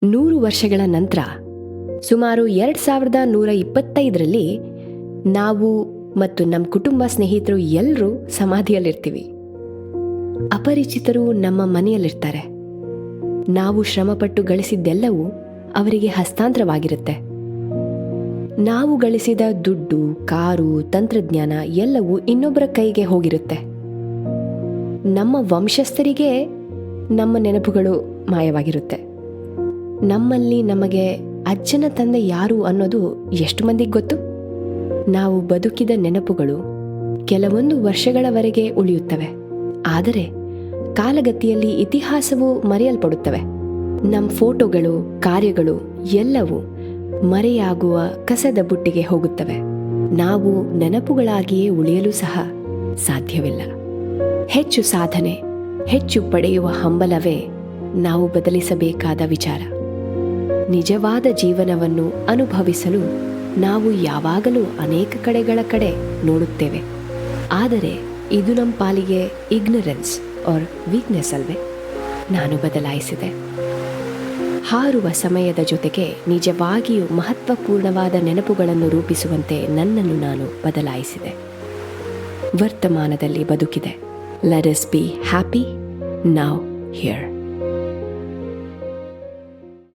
100 ವರ್ಷಗಳ ನಂತರ ಸುಮಾರು 2125ರಲ್ಲಿ ನಾವು ಮತ್ತು ನಮ್ಮ ಕುಟುಂಬ ಸ್ನೇಹಿತರು ಎಲ್ಲರೂ ಸಮಾಧಿಯಲ್ಲಿರ್ತೀವಿ. ಅಪರಿಚಿತರು ನಮ್ಮ ಮನೆಯಲ್ಲಿರ್ತಾರೆ. ನಾವು ಶ್ರಮಪಟ್ಟು ಗಳಿಸಿದ್ದೆಲ್ಲವೂ ಅವರಿಗೆ ಹಸ್ತಾಂತರವಾಗಿರುತ್ತೆ. ನಾವು ಗಳಿಸಿದ ದುಡ್ಡು, ಕಾರು, ತಂತ್ರಜ್ಞಾನ ಎಲ್ಲವೂ ಇನ್ನೊಬ್ಬರ ಕೈಗೆ ಹೋಗಿರುತ್ತೆ. ನಮ್ಮ ವಂಶಸ್ಥರಿಗೆ ನಮ್ಮ ನೆನಪುಗಳು ಮಾಯವಾಗಿರುತ್ತೆ. ನಮ್ಮಲ್ಲಿ ನಮಗೆ ಅಜ್ಜನ ತಂದೆ ಯಾರು ಅನ್ನೋದು ಎಷ್ಟು ಮಂದಿಗೆ ಗೊತ್ತು? ನಾವು ಬದುಕಿದ ನೆನಪುಗಳು ಕೆಲವೊಂದು ವರ್ಷಗಳವರೆಗೆ ಉಳಿಯುತ್ತವೆ. ಆದರೆ ಕಾಲಗತಿಯಲ್ಲಿ ಇತಿಹಾಸವು ಮರೆಯಲ್ಪಡುತ್ತವೆ. ನಮ್ಮ ಫೋಟೋಗಳು, ಕಾರ್ಯಗಳು ಎಲ್ಲವೂ ಮರೆಯಾಗುವ ಕಸದ ಬುಟ್ಟಿಗೆ ಹೋಗುತ್ತವೆ. ನಾವು ನೆನಪುಗಳಾಗಿಯೇ ಉಳಿಯಲು ಸಹ ಸಾಧ್ಯವಿಲ್ಲ. ಹೆಚ್ಚು ಸಾಧನೆ, ಹೆಚ್ಚು ಪಡೆಯುವ ಹಂಬಲವೇ ನಾವು ಬದಲಿಸಬೇಕಾದ ವಿಚಾರ. ನಿಜವಾದ ಜೀವನವನ್ನು ಅನುಭವಿಸಲು ನಾವು ಯಾವಾಗಲೂ ಅನೇಕ ಕಡೆಗಳ ಕಡೆ ನೋಡುತ್ತೇವೆ. ಆದರೆ ಇದು ನಮ್ಮ ಪಾಲಿಗೆ ಇಗ್ನರೆನ್ಸ್ ಆರ್ ವೀಕ್ನೆಸ್ ಅಲ್ವೇ? ನಾನು ಬದಲಾಯಿಸಿದೆ. ಹಾರುವ ಸಮಯದ ಜೊತೆಗೆ ನಿಜವಾಗಿಯೂ ಮಹತ್ವಪೂರ್ಣವಾದ ನೆನಪುಗಳನ್ನು ರೂಪಿಸುವಂತೆ ನನ್ನನ್ನು ನಾನು ಬದಲಾಯಿಸಿದೆ. ವರ್ತಮಾನದಲ್ಲಿ ಬದುಕಿದೆ. Let us be happy now, here.